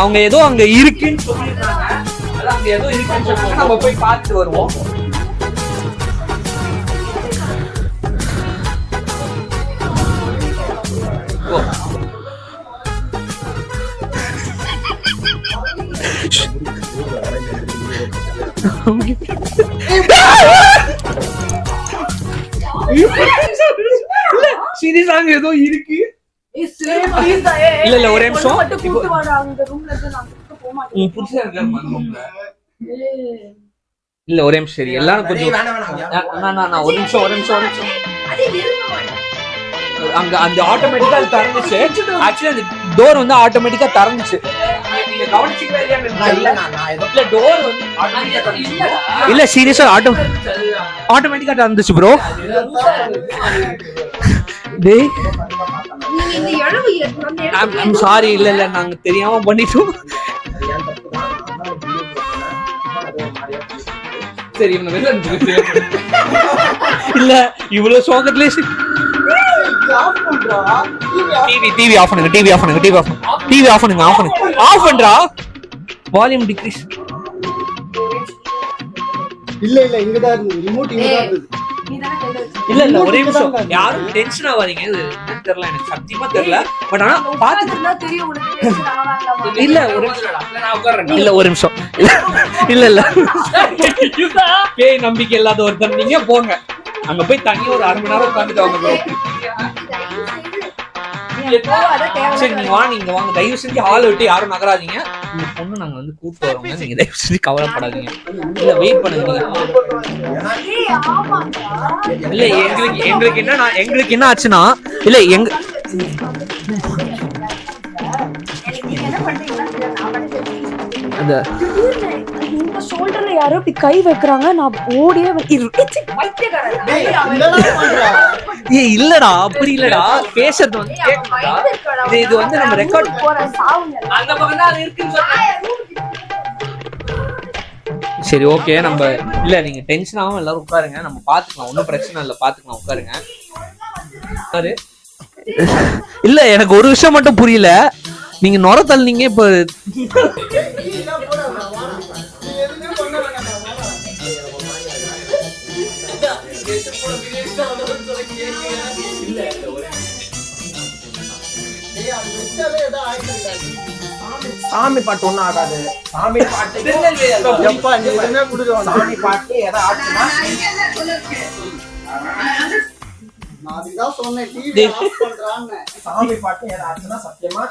அவங்க ஏதோ அங்க இருக்குன்னு சொல்லிருக்காங்க. அதான் அங்க ஏதோ இருக்குன்னு சொல்றாங்க. நம்ம போய் பார்த்துட்டு வருவோம். சீரியஸா அங்க ஏதோ இருக்கு. இல்ல இல்ல ஒரே நிமிஷம். இல்ல ஒரே நிமிஷம். சரி எல்லாரும் கொஞ்சம் ஒரு நிமிஷம். அங்க அந்த ஆட்டோமேட்டிக்கா அது திறந்துச்சு. ஆக்சுவலி அந்த டோர் வந்து ஆட்டோமேட்டிக்கா திறந்துச்சு. இல்ல சீரியஸா ஆட்டோமேட்டிக்கா திறந்துச்சு ப்ரோ. டேய் ஐம் சாரி. இல்ல இல்ல நாங்க தெரியாம பண்ணிட்டோம். சரி இல்ல இவ்வளவு சோகத்திலே டிவி ஆஃப் பண்ணுங்க. Volume degrees. இல்ல இங்க தான் இருக்கு. ரிமோட் இங்க தான் இருக்கு. இல்ல ஒரே நிமிஷம். யாரும் டென்ஷன் ஆவாதீங்க. இது என்னன்னு தெரியல, எனக்கு சத்தியமா தெரியல. பட் ஆனா பாத்துட்டா தெரியும் உங்களுக்கு. இல்ல ஒரு நிமிஷம். இல்ல பேய் நம்பிக்கை இல்லாத ஒருத்தர் நீங்க போங்க. அங்க போய் தனியா ஒரு 1/2 மணி நேரம் உட்காந்துட்டு வாங்க ப்ரோ. சரி நீங்க வாங்க தயவு செஞ்சு ஹால் விட்டு யாரும் நகராதீங்க. இந்த பொண்ணு நாங்க வந்து கூப்பிட்டு வரோங்க. நீங்க தயவு செஞ்சு கவலைப்படாதீங்க. இல்ல வெயிட் பண்ணுங்க. இல்ல எங்களுக்கு என்ன ஆச்சுன்னா இல்ல ஷோல்டர்ல யாரோ இப்படி கை வைக்கிறாங்க. நான் ஓடியே இல்லடா அப்படி இல்லடா. பேசுறது வந்து இது வந்து நம்ம ரெக்கார்ட் அந்த பக்கம் தான் இருக்குன்னு சொல்றேன். சரி ஓகே. நம்ம இல்ல நீங்க டென்ஷன் ஆகாம எல்லாரும் உட்காருங்க. நம்ம பாத்துக்கலாம். ஒன்னும் பிரச்சனை இல்ல. பாத்துக்கலாம். உட்காருங்க. இல்ல எனக்கு ஒரு விஷயம் மட்டும் புரியல. நீங்க நொர தள்ளினீங்க. இப்ப சாமி பாட்டு ஒண்ணும் ஆகாது. சாமி பாட்டு சாமி பாட்டு எதை ஆச்சுன்னா அதுதான் சொன்னேன். சாமி பாட்டு எதை ஆச்சுன்னா சத்தியமா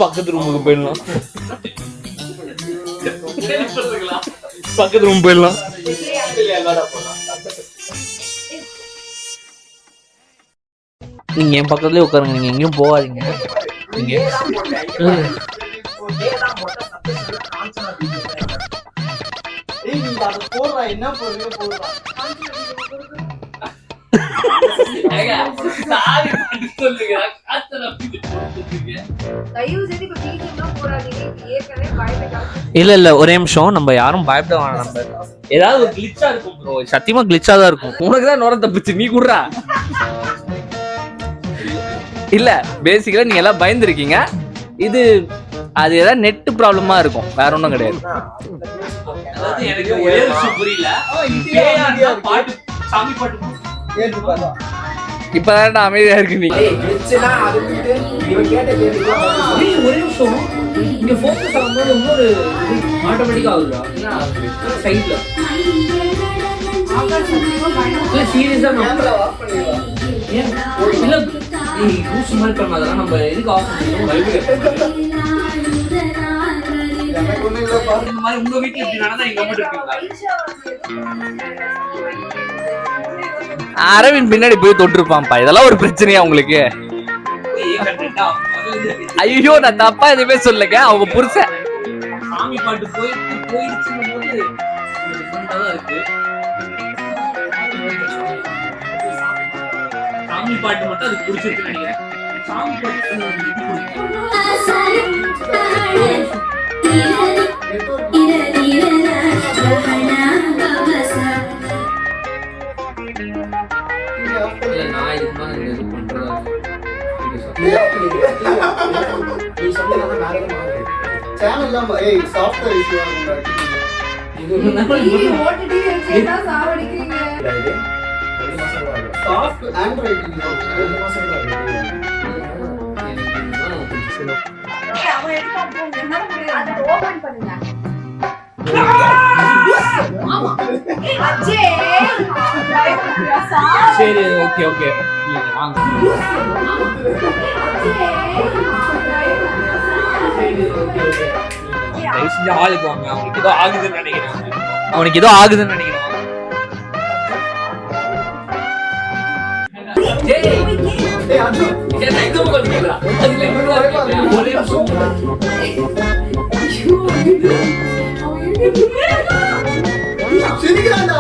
பக்கத்து ரூமுக்கு போயிடலாம். பக்கத்து ரூம் போயிடலாம். நீங்க என் பக்கத்துலயே உட்காருங்க. நீங்க எங்கேயும் போகாதீங்க. நீங்க என்ன போடுறா இல்ல ஒரே நிமிஷம். நம்ம யாரும் பயப்பட வேணாம். நம்ம ஏதாவது ஒரு கிளிச்சா இருக்கும் ப்ரோ. சத்தியமா கிளிச்சா தான் இருக்கும். உனக்குதான் நுர தப்பிச்சு நீ குடுறா. இல்ல பேசிக்கலா நீங்க எல்லாம் பயந்துருக்கீங்க. இது அது ஏதாவது நெட் ப்ராப்ளமா இருக்கும். வேற ஒன்றும் கிடையாது. எனக்கு ஒரே விஷயம் புரியல. சாமி பாட்டு இப்பதான் அமைதியா இருக்கு. நீ ஒரே நிமிஷம். இங்க ஃபோக்கஸ் ஆகும்போது இன்னொரு ஆட்டோமேட்டிக்கா ஆகுதா சைட்ல? இல்ல சீரியஸா இல்ல லூசு மாதிரி பண்ணாதான் நம்ம எதுக்கு ஆஃப் பண்ணுவோம். இந்த மாதிரி உங்க வீட்டுல இப்படி நடந்தா நீங்க மட்டும் இருக்கீங்களா? அரவிந்த் பின்னாடி போய் தொட்டிருப்பான்ப்பா. இதெல்லாம் ஒரு பிரச்சனையா உங்களுக்கு? ஐயோ நான் தப்பா எதுவுமே சொல்லுங்க. அவங்க புருஷன் சாமி பாட்டு போயிடுச்சுன்னு போது இருக்கு. சாமி பாட்டு மட்டும் அதுக்கு பிடிச்சிருக்கு நினைக்கிறேன். சாமி பாட்டு இல்ல நான் இதுக்கு மேல இந்த இது பண்றதா நீ சொன்னது வேற எதுவும் சேனல் தான் சாஃப்ட்வேர் இஷ்யூ இது ஒரு நாள் சாஃப்ட் ஆண்ட்ராய்டு 2 மாசம் தான் சரி ஓகே ஓகே வாங்க ஆளுக்கு வாங்க அவனுக்கு ஏதோ ஆகுதுன்னு நினைக்கிறேன் சிரிக்கிறான்டா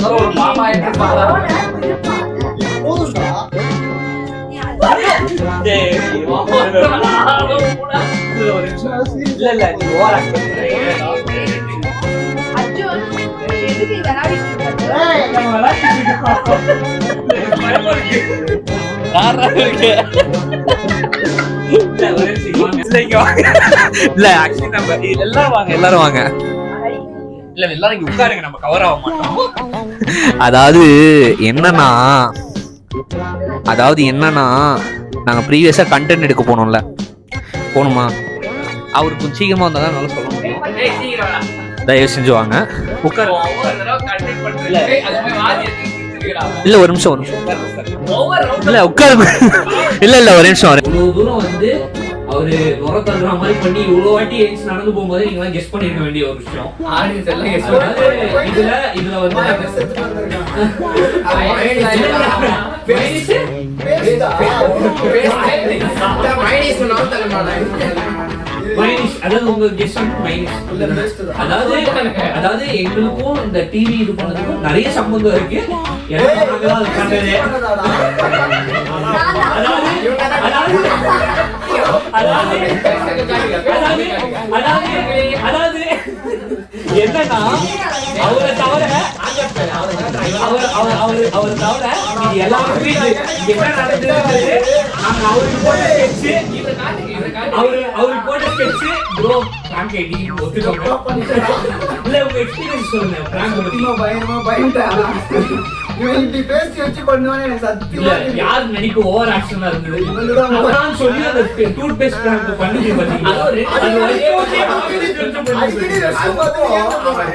அவன் ஒரு மாமா போதும்டா இல்ல இல்ல நீ ஓவரா இல்ல ஆக்சுவலி நம்ம எல்லாரும் வாங்க இல்ல எல்லாரும் இங்க உட்காருங்க, நம்ம கவர் ஆக மாட்டோம். அதாவது என்னன்னா நாங்க ப்ரீவியஸா கண்டென்ட் எடுக்க போகணுமா அவருக்கு கொஞ்சம் சீக்கிரமா வந்தா தான் நல்லா சொல்ல முடியும். தயவு செஞ்சு வாங்க உட்காரு. இல்ல ஒரு நிமிஷம் இல்ல உட்காரு. இல்ல ஒரு நிமிஷம். இவ்வளவு தூரம் வந்து அவரு நுர தள்ளுற மாதிரி பண்ணி இவ்வளவு வாட்டி ஏஞ்சி நடந்து போகும்போது நீங்க கெஸ் பண்ணிருக்க வேண்டிய ஒரு விஷயம். ஆடியன்ஸ் எல்லாம் கெஸ் இதுல வந்து மைனிஷ், அதாவது உங்க கெஸ் வந்து மைனிஷ். அதாவது எங்களுக்கும் இந்த டிவி இது பண்ணதுக்கும் நிறைய சம்பந்தம் இருக்கு. என்னன்னா அவரை தவிர எல்லாருமே என்ன நடந்தது அவருக்கு போட்ட ஸ்கெட்ச் ப்ரோ பிராங்க் ஐடி ஒத்துக்கோங்க. இல்ல உங்க எக்ஸ்பீரியன்ஸ் சொல்லுங்க. பிராங்க் பயங்கரமா பயந்துட்டான். இவன் இப்படி பேசி வச்சு பண்ணுவானே எனக்கு சத்தியமா யார் நடிக்க ஓவர் ஆக்ஷனா இருந்தது. நான் சொல்லி அந்த டூத் பேஸ்ட் பிராங்க் பண்ணி பாத்தீங்களா?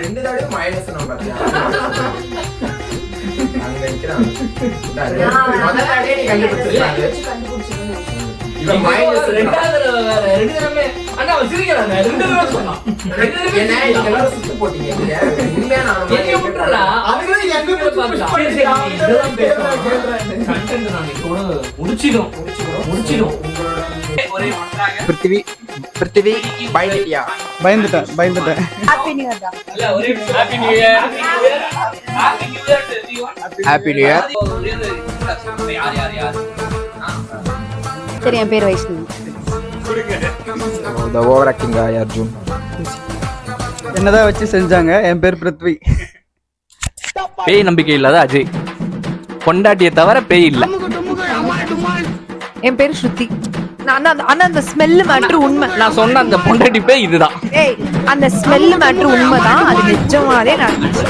ரெண்டு தடவை மைனஸ் நான் பார்த்தேன். அங்க நிக்கிறான். முதல்ல அடே நீ கண்டுபிடிச்சிருக்க. இவன் மைனஸ் ரெண்டாவது ரெண்டு தடவை அண்ணா வச்சிருக்கானே ரெண்டு தடவை சொன்னான். என்ன எல்லாரும் சுத்து போட்டீங்க. உண்மையா நான் எங்க விட்டுறடா அவங்களே எங்க போச்சு இதெல்லாம் பேசுறாங்க. கண்டென்ட் நான் இதோட முடிச்சிடும். ஒரே ஒன்றாக பிருத்திவி பயந்துட்டியா? பயந்துட்டேன். Happy new year. இல்ல ஒரே happy new year. Happy new year to everyone. Happy new year. யார் சரி, என் பேர் Vaishnavi. the overacting guy Arjun. என்னதான் வச்சு செஞ்சாங்க. என் பேர் பிருத்வி. பேய் நம்பிக்கை இல்லாத அஜய். பொண்டாட்டியை தவிர பேய் இல்ல. என் பேர் ஸ்ருதி. ஆனா அந்த ஸ்மெல் மேட்ரு உண்மை. நான் சொன்ன அந்த பொண்டாட்டி பேய் இதுதான். அந்த ஸ்மெல் மேட்ரு உண்மைதான். அது நிஜமாவே நடந்துச்சு.